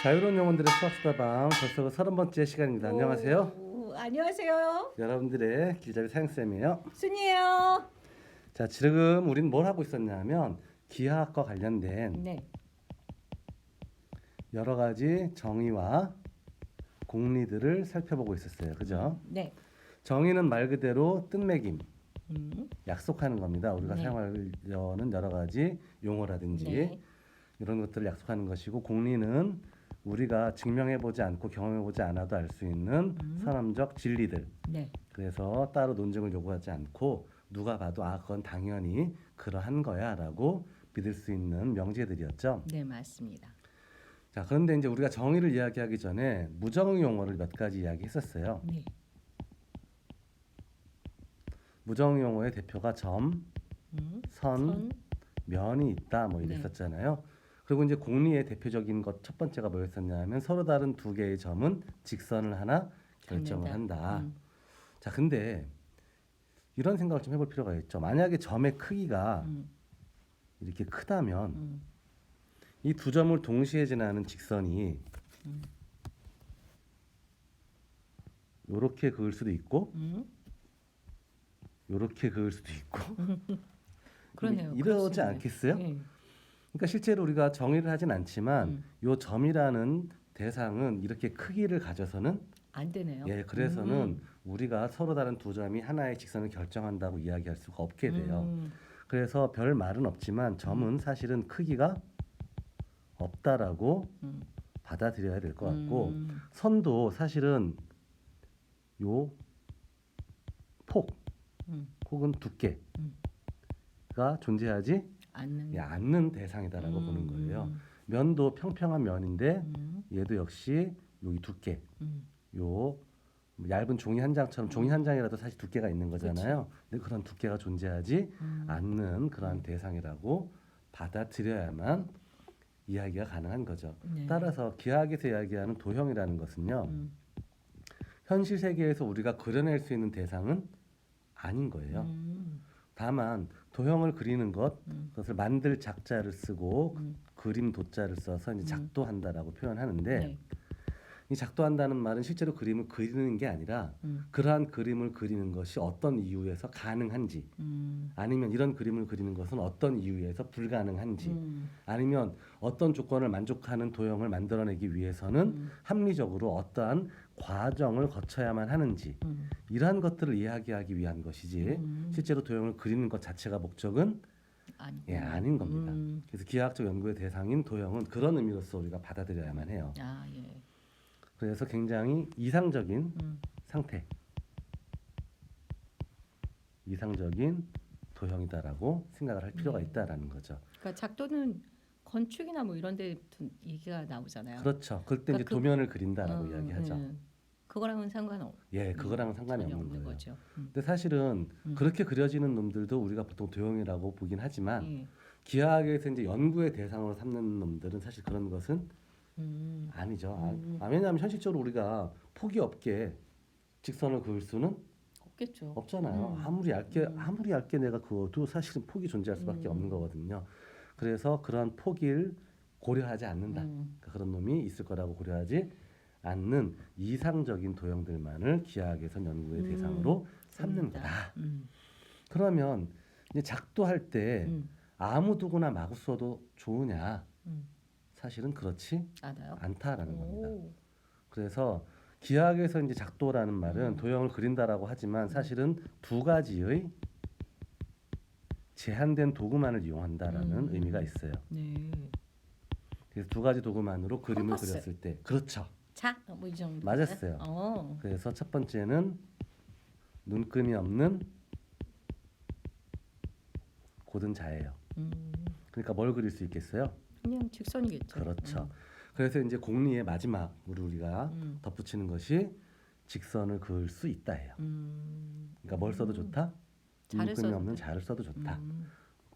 자유로운 영혼들의 수학수다방 벌써 30번째 시간입니다. 안녕하세요. 안녕하세요. 여러분들의 길잡이 사행쌤이에요. 순이에요. 자, 지금 우리는 뭘 하고 있었냐면 기하학과 관련된 네. 여러 가지 정의와 공리들을 살펴보고 있었어요. 그죠? 네. 정의는 말 그대로 뜻매김, 약속하는 겁니다. 우리가 네. 사용하려는 여러 가지 용어라든지 네. 이런 것들을 약속하는 것이고, 공리는 우리가 증명해보지 않고 경험해보지 않아도 알 수 있는 사람적 진리들. 네. 그래서 따로 논증을 요구하지 않고 누가 봐도 그건 당연히 그러한 거야 라고 믿을 수 있는 명제들이었죠. 네, 맞습니다. 자, 그런데 이제 우리가 정의를 이야기하기 전에 무정의 용어를 몇 가지 이야기했었어요. 네. 무정의 용어의 대표가 점, 선, 선. 면이 있다 뭐 네. 이랬었잖아요. 그리고 이제 공리의 대표적인 것 첫 번째가 뭐였었냐면 서로 다른 두 개의 점은 직선을 하나 결정을 갖는다. 한다. 자, 근데 이런 생각을 좀 해볼 필요가 있죠. 만약에 점의 크기가 이렇게 크다면 이 두 점을 동시에 지나는 직선이 요렇게 그을 수도 있고 요렇게 그을 수도 있고 그러네요. 이러지 그렇습니다. 않겠어요? 네. 그러니까 실제로 우리가 정의를 하진 않지만 요 점이라는 대상은 이렇게 크기를 가져서는 안 되네요. 예, 그래서는 우리가 서로 다른 두 점이 하나의 직선을 결정한다고 이야기할 수가 없게 돼요. 그래서 별 말은 없지만 점은 사실은 크기가 없다라고 받아들여야 될 것 같고, 선도 사실은 요 폭 혹은 두께가 존재하지 않는 대상이다라고 보는 거예요. 면도 평평한 면인데 얘도 역시 여기 두께, 요 얇은 종이 한 장처럼 종이 한 장이라도 사실 두께가 있는 거잖아요. 근데 그런 두께가 존재하지 않는 그러한 대상이라고 받아들여야만 이야기가 가능한 거죠. 네. 따라서 기하학에서 이야기하는 도형이라는 것은요, 현실 세계에서 우리가 그려낼 수 있는 대상은 아닌 거예요. 다만 도형을 그리는 것, 그것을 만들 작자를 쓰고 그림 도자를 써서 이제 작도한다라고 표현하는데, 네. 이 작도한다는 말은 실제로 그림을 그리는 게 아니라 그러한 그림을 그리는 것이 어떤 이유에서 가능한지, 아니면 이런 그림을 그리는 것은 어떤 이유에서 불가능한지, 아니면 어떤 조건을 만족하는 도형을 만들어내기 위해서는 합리적으로 어떠한 과정을 거쳐야만 하는지, 이러한 것들을 이야기하기 위한 것이지 실제로 도형을 그리는 것 자체가 목적은 아닌 겁니다. 그래서 기하학적 연구의 대상인 도형은 그런 의미로서 우리가 받아들여야만 해요. 아, 예. 그래서 굉장히 이상적인 상태, 이상적인 도형이다라고 생각을 할 필요가 있다라는 거죠. 그러니까 작도는 건축이나 뭐 이런 데 얘기가 나오잖아요. 그렇죠. 그때 이제 그러니까 도면을 그린다라고 이야기하죠. 그거랑은 예, 그거랑은 상관이 전혀 없는 거예요. 거죠. 근데 사실은 그렇게 그려지는 놈들도 우리가 보통 도형이라고 보긴 하지만 예. 기하학에서 이제 연구의 대상으로 삼는 놈들은 사실 그런 것은 아니죠. 왜냐하면 현실적으로 우리가 폭이 없게 직선을 그을 수는 없겠죠. 없잖아요. 아무리 얇게 내가 그어도 사실은 폭이 존재할 수밖에 없는 거거든요. 그래서 그러한 폭을 고려하지 않는다. 그러니까 그런 놈이 있을 거라고 고려하지 않는 이상적인 도형들만을 기하학에서 연구의 대상으로 삼는 거다. 그러면 이제 작도할 때 아무 도구나 마구 써도 좋으냐? 사실은 그렇지 않다라는 겁니다. 그래서 기하학에서 이제 작도라는 말은 도형을 그린다라고 하지만 사실은 두 가지의 제한된 도구만을 이용한다라는 의미가 있어요. 네. 그래서 두 가지 도구만으로 그림을 컴퍼스. 그렸을 때, 그렇죠. 뭐 이 정도. 맞았어요. 그래서 첫 번째는 눈금이 없는 고든 자예요. 그러니까 뭘 그릴 수 있겠어요? 그냥 직선이겠죠. 그렇죠. 그래서 이제 공리의 마지막으로 우리가 덧붙이는 것이 직선을 그을 수 있다예요. 그러니까 뭘 써도 좋다? 자를 눈금이 써도 없는 좋다. 자를 써도 좋다.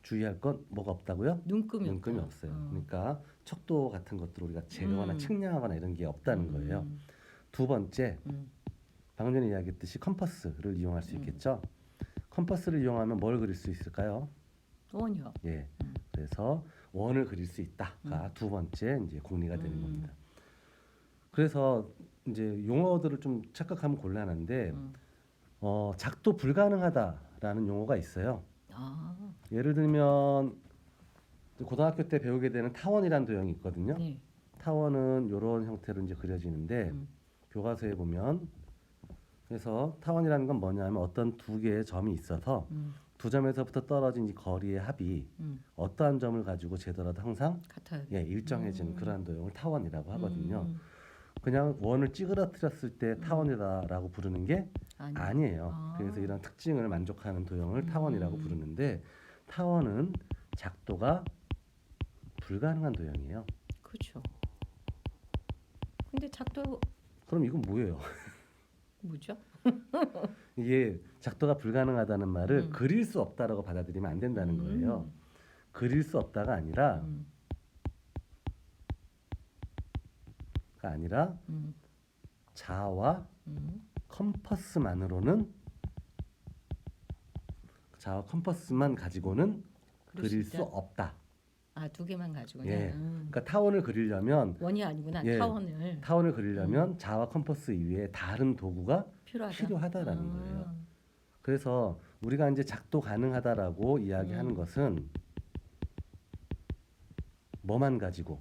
주의할 건 뭐가 없다고요? 눈금이 없어요. 그러니까 척도 같은 것들을 우리가 재거나 측량하거나 이런 게 없다는 거예요. 두 번째, 방금 전에 이야기했듯이 컴퍼스를 이용할 수 있겠죠. 컴퍼스를 이용하면 뭘 그릴 수 있을까요? 원이요. 예. 그래서 원을 그릴 수 있다가 두 번째 이제 공리가 되는 겁니다. 그래서 이제 용어들을 좀 착각하면 곤란한데 음. 작도 불가능하다라는 용어가 있어요. 아, 예를 들면 고등학교 때 배우게 되는 타원이라는 도형이 있거든요. 네. 타원은 이런 형태로 이제 그려지는데 음. 교과서에 보면 그래서 타원이라는 건 뭐냐면 어떤 두 개의 점이 있어서 음. 두 점에서부터 떨어진 이 거리의 합이 어떠한 점을 가지고 재더라도 항상 같아요. 일정해지는 그러한 도형을 타원이라고 하거든요. 음. 그냥 원을 찌그러뜨렸을 때 타원이다라고 부르는 게 아니에요. 아. 그래서 이런 특징을 만족하는 도형을 타원이라고 음. 부르는데 타원은 작도가 불가능한 도형이에요. 그렇죠. 근데 작도 그럼 이건 뭐예요? 뭐죠? 이게 작도가 불가능하다는 말을 음. 그릴 수 없다라고 받아들이면 안 된다는 거예요. 그릴 수 없다가 아니라 음. 음. 자와 음. 컴퍼스만 가지고는 그릴 수 있다? 없다. 아, 두 개만 가지고 예. 그냥. 그러니까 타원을 그리려면 원이 아니구나. 예, 타원을 타원을 그리려면 자와 컴퍼스 이외에 다른 도구가 필요하다. 필요하다라는 아. 거예요. 그래서 우리가 이제 작도 가능하다라고 이야기하는 것은 뭐만 가지고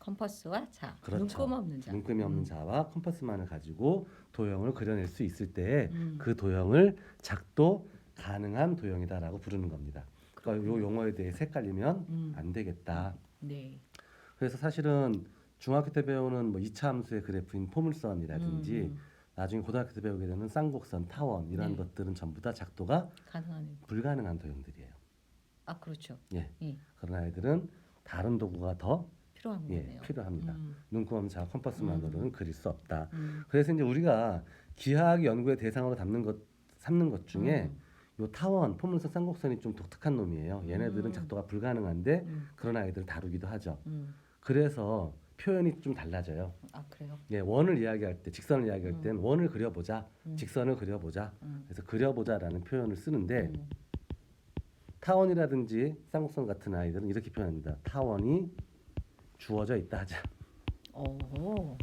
컴퍼스와 자. 그렇죠. 눈금 없는 자. 눈금이 없는 자와 컴퍼스만을 가지고 도형을 그려낼 수 있을 때 음. 그 도형을 작도 가능한 도형이다라고 부르는 겁니다. 그러니까 이 용어에 대해서 헷갈리면 안 되겠다. 네. 그래서 사실은 중학교 때 배우는 뭐 2차 함수의 그래프인 포물선이라든지 나중에 고등학교 때 배우게 되는 쌍곡선, 타원 이런 네. 것들은 전부 다 작도가 가능한. 불가능한 도형들이에요. 아, 그렇죠. 예. 예. 그런 아이들은 다른 도구가 더 필요한 거네요. 필요합니다. 음. 눈금 없는 자와 컴퍼스만으로는 그릴 수 없다. 음. 그래서 이제 우리가 기하학 연구의 대상으로 삼는 것 중에 요 타원, 포물선, 쌍곡선이 좀 독특한 놈이에요. 얘네들은 작도가 불가능한데 그런 아이들을 다루기도 하죠. 그래서 표현이 좀 달라져요. 아, 그래요? 예, 원을 이야기할 때, 직선을 이야기할 때는 원을 그려보자, 직선을 그려보자. 그래서 그려보자라는 표현을 쓰는데 타원이라든지 쌍곡선 같은 아이들은 이렇게 표현합니다. 타원이 주어져 있다 하자. 오.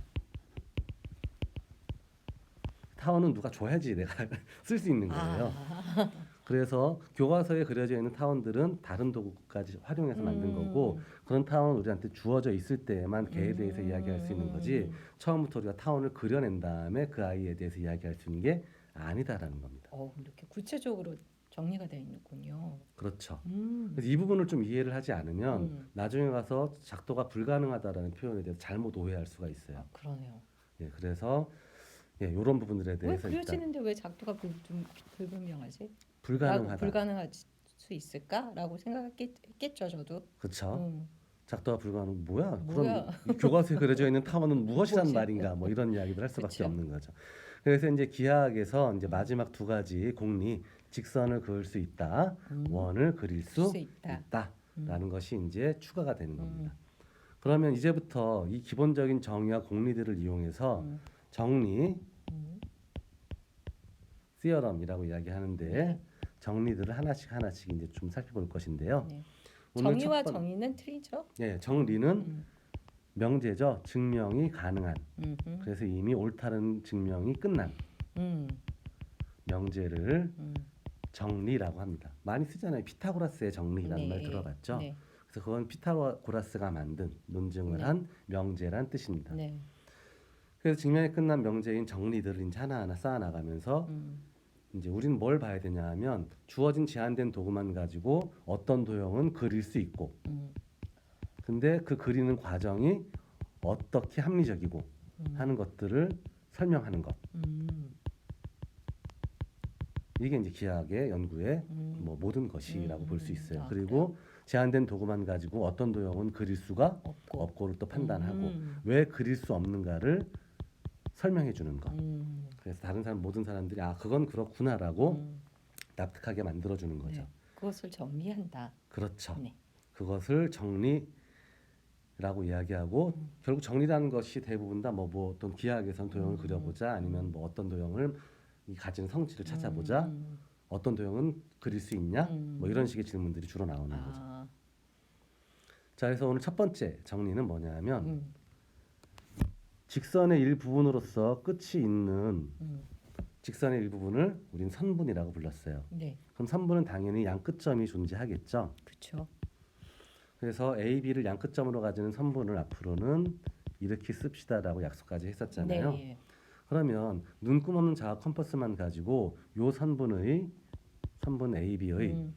타원은 누가 줘야지 내가 쓸 수 있는 거예요. 아. 그래서 교과서에 그려져 있는 타원들은 다른 도구까지 활용해서 만든 거고 그런 타원은 우리한테 주어져 있을 때에만 걔에 대해서 이야기할 수 있는 거지 처음부터 우리가 타원을 그려낸 다음에 그 아이에 대해서 이야기할 수 있는 게 아니다라는 겁니다. 이렇게 구체적으로 정리가 되어 있군요. 그렇죠. 그래서 이 부분을 좀 이해를 하지 않으면 나중에 가서 작도가 불가능하다라는 표현에 대해서 잘못 오해할 수가 있어요. 아, 그러네요. 예, 그래서 이런 부분들에 왜 대해서 일단 그려지는데 왜 작도가 좀 불분명하지? 불가능하다. 불가능할 수 있을까라고 생각했겠죠, 저도. 그렇죠. 작도가 불가능 뭐야? 뭐야? 그럼 이 교과서에 그려져 있는 타원은 무엇이란 뭐지? 말인가? 뭐 이런 이야기를 할 수밖에 그쵸. 없는 거죠. 그래서 이제 기하학에서 이제 마지막 두 가지 공리 직선을 그을 수 있다, 원을 그릴 수 있다라는 것이 이제 추가가 되는 겁니다. 그러면 이제부터 이 기본적인 정의와 공리들을 이용해서 정리 시어럼이라고 이야기하는데 네. 정리들을 하나씩 이제 좀 살펴볼 것인데요. 네. 오늘 정의와 첫 정의는 틀리죠? 예, 정리는 명제죠. 증명이 가능한. 그래서 이미 옳다는 증명이 끝난 명제를 정리라고 합니다. 많이 쓰잖아요. 피타고라스의 정리라는 말 들어봤죠? 네. 그래서 그건 피타고라스가 만든 논증을 네. 한 명제란 뜻입니다. 네. 그래서 증명이 끝난 명제인 정리들을 이제 하나하나 쌓아 나가면서 이제 우리는 뭘 봐야 되냐 하면 주어진 제한된 도구만 가지고 어떤 도형은 그릴 수 있고 근데 그 그리는 과정이 어떻게 합리적이고 하는 것들을 설명하는 것. 이게 이제 기하학의 연구의 뭐 모든 것이라고 볼 수 있어요. 아, 그리고 제한된 도구만 가지고 어떤 도형은 그릴 수가 없고를 또 판단하고 왜 그릴 수 없는가를 설명해 주는 것. 그래서 모든 사람들이 그건 그렇구나라고 납득하게 만들어 주는 거죠. 네. 그것을 정리한다. 그렇죠. 네. 그것을 정리라고 이야기하고 결국 정리라는 것이 대부분 다 뭐 어떤 기하학에선 도형을 그려보자 아니면 뭐 어떤 도형을 가진 성질을 찾아보자 어떤 도형은 그릴 수 있냐 뭐 이런 식의 질문들이 주로 나오는 거죠. 자, 그래서 오늘 첫 번째 정리는 뭐냐면 직선의 일부분으로서 끝이 있는 음. 직선의 일부분을 우린 선분이라고 불렀어요. 네. 그럼 선분은 당연히 양 끝점이 존재하겠죠. 그렇죠. 그래서 A, B를 양 끝점으로 가지는 선분을 앞으로는 이렇게 씁시다라고 약속까지 했었잖아요. 네. 그러면 눈금 없는 자와 컴퍼스만 가지고 요 선분 A, B의 음.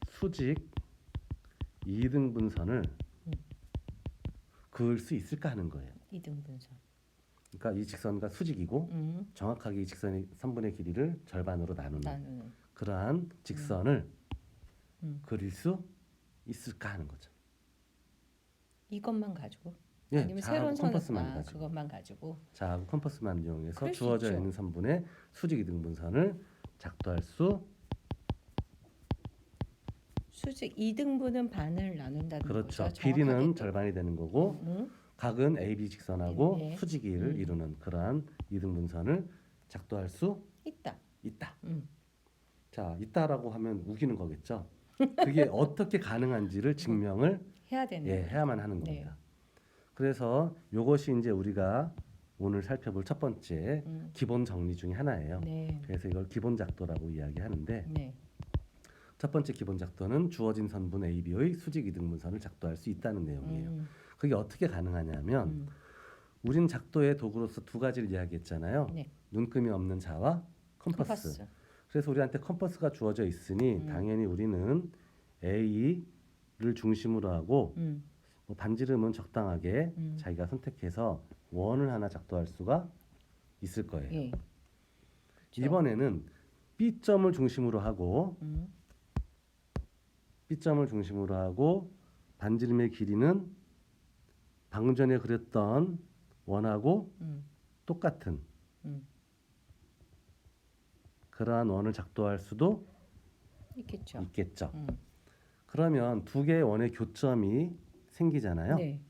수직 이등분선을 음. 그을 수 있을까 하는 거예요. 이등분선. 그러니까 이 직선과 수직이고 정확하게 이 직선의 선분의 길이를 절반으로 나누는 나누는. 그러한 직선을 음. 그릴 수 있을까 하는 거죠. 이것만 가지고? 예, 아니면 자하고 새로운 컴퍼스만 선을 가지고. 그것만 가지고? 자하고 컴퍼스만 이용해서 그럴 수 주어져 있죠. 있는 선분의 수직 이등분선을 작도할 수 수직 이등분은 반을 나눈다는 그렇죠. 거죠. 길이는 정확하게 또. 절반이 되는 거고 음. 각은 AB 직선하고 네. 수직이를 이루는 그러한 이등분선을 작도할 수 있다. 있다. 음. 자, 있다라고 하면 우기는 거겠죠. 그게 어떻게 가능한지를 증명을 해야 되는. 해야만 하는 네. 겁니다. 그래서 이것이 이제 우리가 오늘 살펴볼 첫 번째 기본 정리 중에 하나예요. 네. 그래서 이걸 기본 작도라고 이야기하는데 네. 첫 번째 기본 작도는 주어진 선분 AB의 수직 이등분선을 작도할 수 있다는 내용이에요. 그게 어떻게 가능하냐면 우린 작도의 도구로서 두 가지를 이야기했잖아요. 네. 눈금이 없는 자와 컴퍼스. 그래서 우리한테 컴퍼스가 주어져 있으니 당연히 우리는 A를 중심으로 하고 뭐 반지름은 적당하게 자기가 선택해서 원을 하나 작도할 수가 있을 거예요. 예. 그렇죠. 이번에는 B점을 중심으로 하고 반지름의 길이는 방금 전에 그렸던 원하고 똑같은 그러한 원을 작도할 수도 있겠죠. 있겠죠. 그러면 두 개의 원의 교점이 생기잖아요. 네.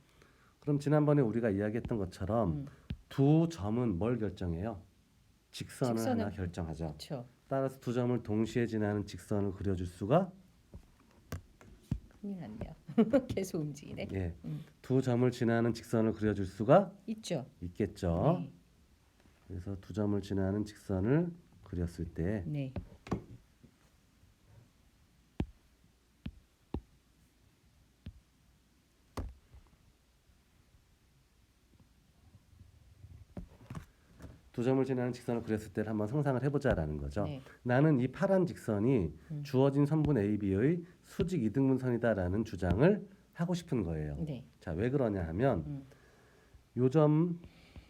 그럼 지난번에 우리가 이야기했던 것처럼 두 점은 뭘 결정해요? 직선을 하나 결정하죠. 그렇죠. 따라서 두 점을 동시에 지나는 직선을 그려줄 수가 큰일 났네요. 계속 움직이네. 예, 두 점을 지나는 직선을 그려줄 수가 있죠. 있겠죠. 네. 그래서 두 점을 지나는 직선을 그렸을 때 네. 두 점을 지나는 직선을 그렸을 때를 한번 상상을 해보자라는 거죠. 네. 나는 이 파란 직선이 주어진 선분 AB의 수직 이등분선이다라는 주장을 하고 싶은 거예요. 네. 자, 왜 그러냐 하면 요 점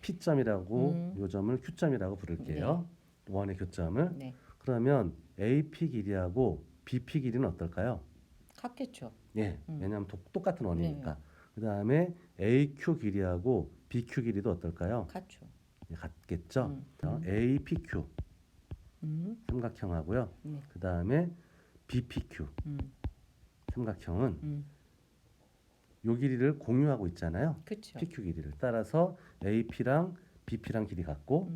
P점이라고 요 점을 Q점이라고 부를게요. 원의 교점을. 네. 그러면 AP 길이하고 BP 길이는 어떨까요? 같겠죠. 예, 왜냐하면 똑같은 원이니까. 그다음에 AQ 길이하고 BQ 길이도 어떨까요? 같죠. 예, 같겠죠. APQ 삼각형하고요. 네. 그다음에 BPQ 삼각형은 요 길이를 공유하고 있잖아요. 그렇죠. PQ 길이를 따라서 AP랑 BP랑 길이 같고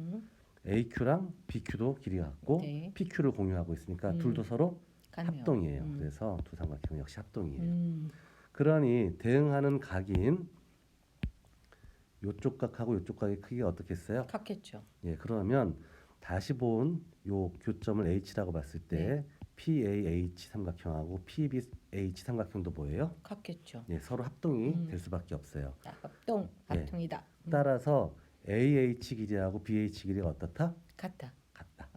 AQ랑 BQ도 길이 같고 네. PQ를 공유하고 있으니까 둘도 서로 같네요. 합동이에요. 그래서 두 삼각형 역시 합동이에요. 음. 그러니 대응하는 각인 요쪽 각하고 요쪽 각의 크기가 어떻겠어요? 같겠죠. 예, 그러면 다시 본 요 교점을 H라고 봤을 때 PAH 삼각형하고 PBH 삼각형도 뭐예요? 같겠죠. 예, 서로 합동이 될 수밖에 없어요. 합동이다. 따라서 AH 길이하고 BH 길이가 어떻다? 같다. 같다.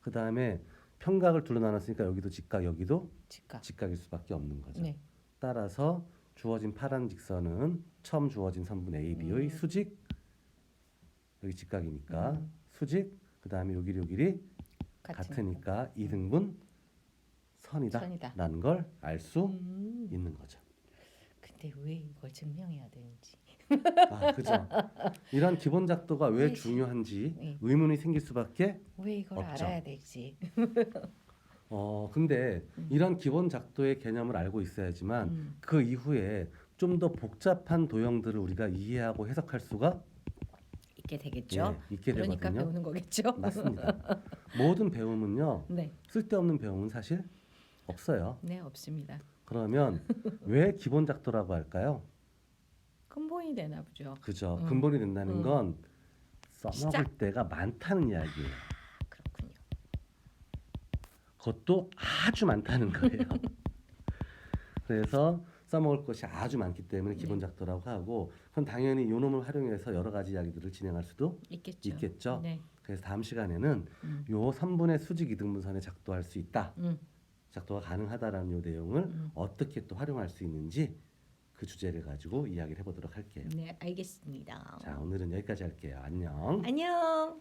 그 다음에 평각을 둘로 나눴으니까 여기도 직각, 여기도 직각. 직각일 수밖에 없는 거죠. 네. 따라서 주어진 파란 직선은 처음 주어진 선분 AB의 수직 여기 직각이니까 수직 그 다음에 요 길이 같으니까 이등분 선이다라는 걸 알 수 있는 거죠. 근데 왜 이걸 증명해야 되는지. 아, 그죠. 이런 기본 작도가 왜 중요한지 의문이 생길 수밖에 왜 이걸 없죠. 알아야 될지. 근데 이런 기본 작도의 개념을 알고 있어야지만 그 이후에 좀 더 복잡한 도형들을 우리가 이해하고 해석할 수가 있게 되겠죠. 예, 있게 그러니까 되거든요. 배우는 거겠죠. 맞습니다. 모든 배움은요. 네. 쓸데없는 배움은 사실 없어요. 네, 없습니다. 그러면 왜 기본 작도라고 할까요? 근본이 되나 보죠. 그죠. 근본이 된다는 건 써먹을 시작. 때가 많다는 이야기예요. 그렇군요. 그것도 아주 많다는 거예요. 그래서 써먹을 것이 아주 많기 때문에 기본 네. 작도라고 하고, 그럼 당연히 요 놈을 활용해서 여러 가지 이야기들을 진행할 수도 있겠죠. 있겠죠. 네. 그래서 다음 시간에는 요 3분의 수직 이등분선에 작도할 수 있다, 작도가 가능하다라는 요 내용을 어떻게 또 활용할 수 있는지 그 주제를 가지고 이야기를 해보도록 할게요. 네, 알겠습니다. 자, 오늘은 여기까지 할게요. 안녕. 안녕.